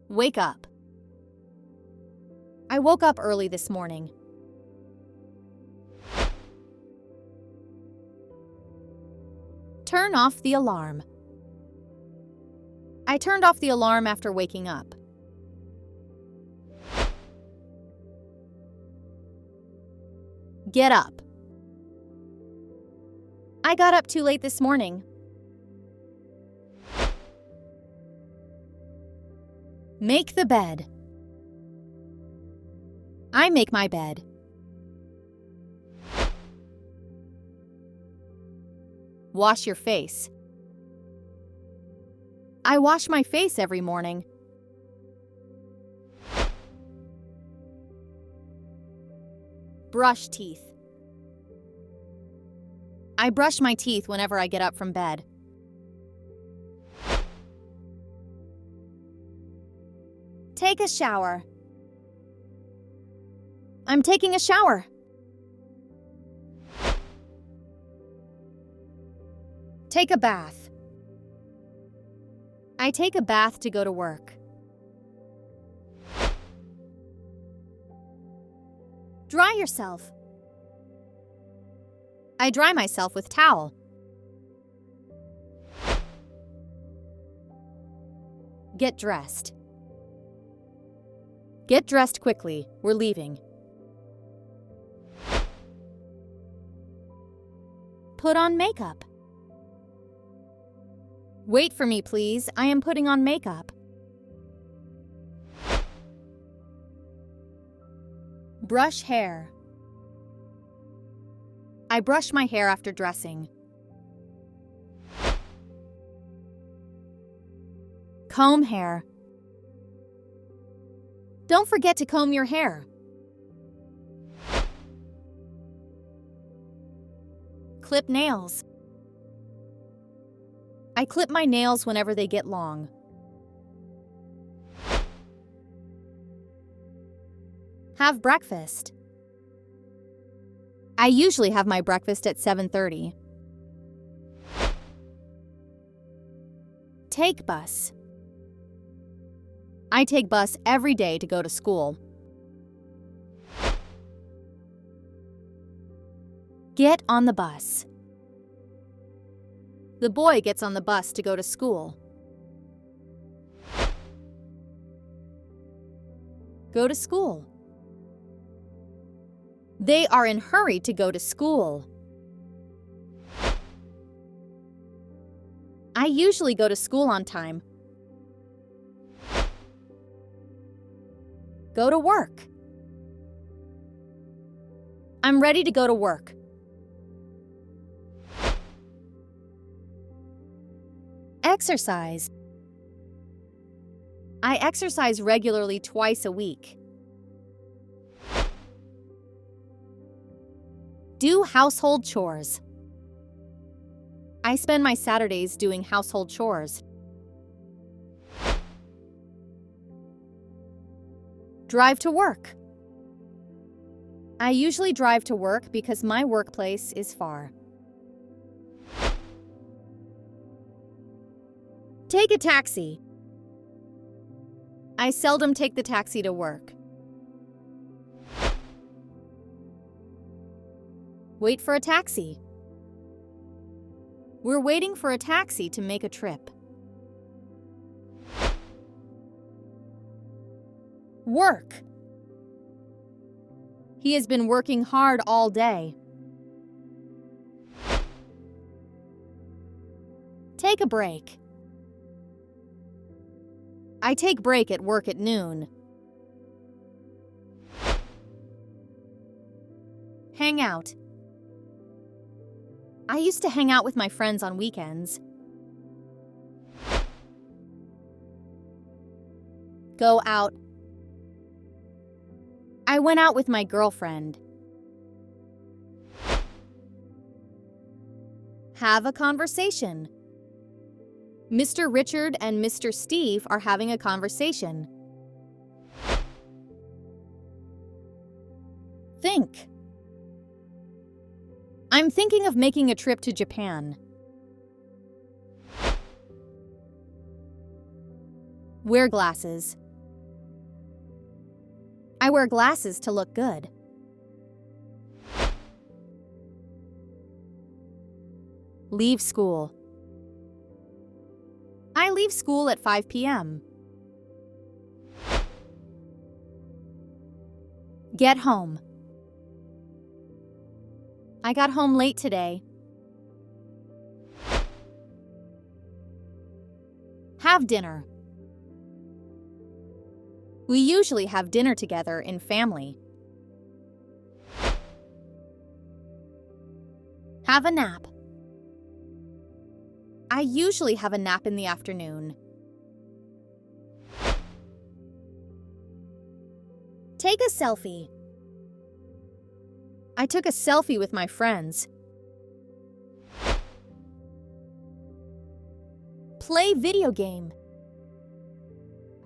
Wake up. I woke up early this morning. Turn off the alarm. I turned off the alarm after waking up. Get up. I got up too late this morning. Make the bed. I make my bed. Wash your face. I wash my face every morning. Brush teeth. I brush my teeth whenever I get up from bed. Take a shower. I'm taking a shower. Take a bath. I take a bath to go to work. Dry yourself. I dry myself with towel. Get dressed. Get dressed quickly. We're leaving. Put on makeup. Wait for me, please. I am putting on makeup. Brush hair. I brush my hair after dressing. Comb hair. Don't forget to comb your hair. Clip nails. I clip my nails whenever they get long. Have breakfast. I usually have my breakfast at 7:30. Take bus. I take bus every day to go to school. Get on the bus. The boy gets on the bus to go to school. Go to school. They are in a hurry to go to school. I usually go to school on time. Go to work. I'm ready to go to work. Exercise. I exercise regularly twice a week. Do household chores. I spend my Saturdays doing household chores. Drive to work. I usually drive to work because my workplace is far. Take a taxi. I seldom take the taxi to work. Wait for a taxi. We're waiting for a taxi to make a trip. Work. He has been working hard all day. Take a break. I take break at work at noon. Hang out. I used to hang out with my friends on weekends. Go out. I went out with my girlfriend. Have a conversation. Mr. Richard and Mr. Steve are having a conversation. Think. I'm thinking of making a trip to Japan. Wear glasses. I wear glasses to look good. Leave school. I leave school at 5 p.m. Get home. I got home late today. Have dinner. We usually have dinner together in family. Have a nap. I usually have a nap in the afternoon. Take a selfie. I took a selfie with my friends. Play video game.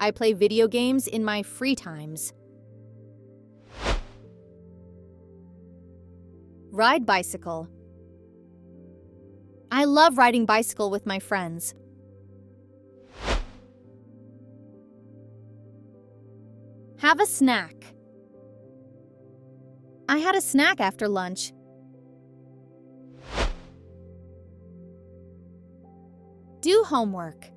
I play video games in my free times. Ride bicycle. I love riding bicycle with my friends. Have a snack. I had a snack after lunch. Do homework.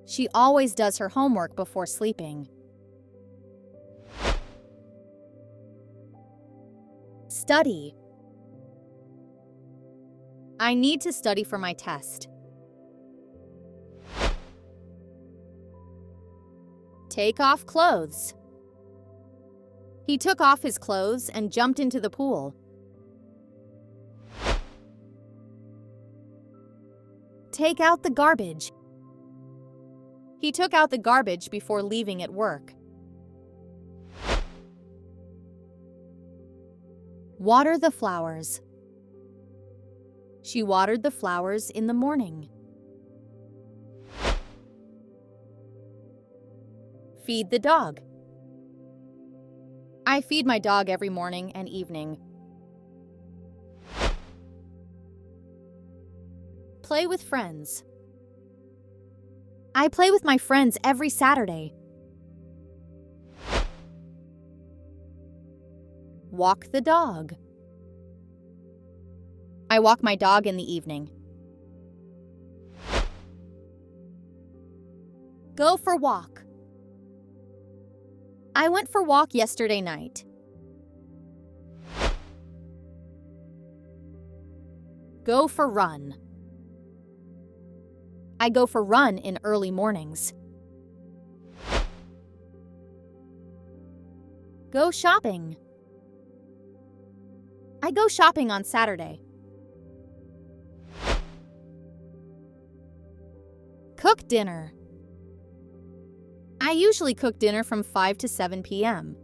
She always does her homework before sleeping. Study. I need to study for my test. Take off clothes. He took off his clothes and jumped into the pool. Take out the garbage. He took out the garbage before leaving at work. Water the flowers. She watered the flowers in the morning. Feed the dog. I feed my dog every morning and evening. Play with friends. I play with my friends every Saturday. Walk the dog. I walk my dog in the evening. Go for walk. I went for walk yesterday night. Go for run. I go for run in early mornings. Go shopping. I go shopping on Saturday. Cook dinner. I usually cook dinner from 5 to 7 p.m.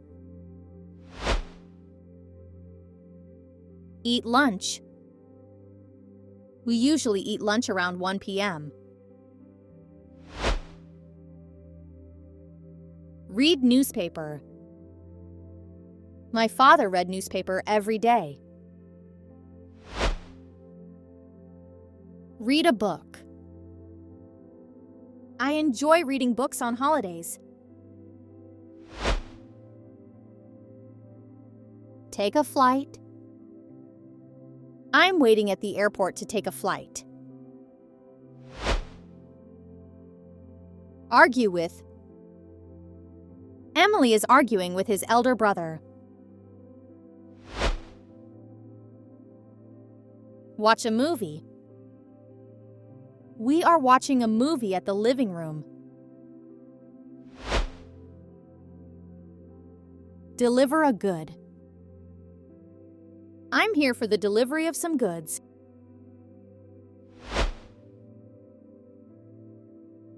Eat lunch. We usually eat lunch around 1 p.m. Read newspaper. My father read newspaper every day. Read a book. I enjoy reading books on holidays. Take a flight. I'm waiting at the airport to take a flight. Argue with. Emily is arguing with his elder brother. Watch a movie. We are watching a movie at the living room. Deliver a good. I'm here for the delivery of some goods.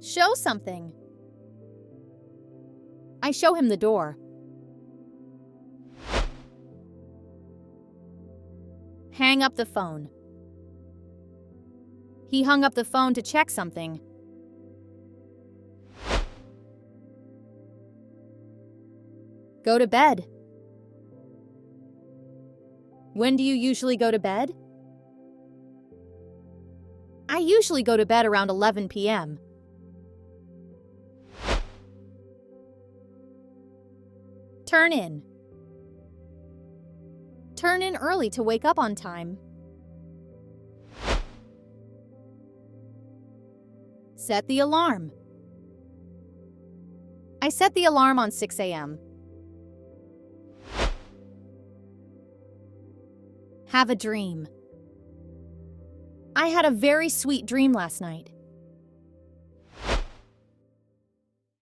Show something. I show him the door. Hang up the phone. He hung up the phone to check something. Go to bed. When do you usually go to bed? I usually go to bed around 11 p.m. Turn in. Turn in early to wake up on time. Set the alarm. I set the alarm on 6 a.m. Have a dream. I had a very sweet dream last night.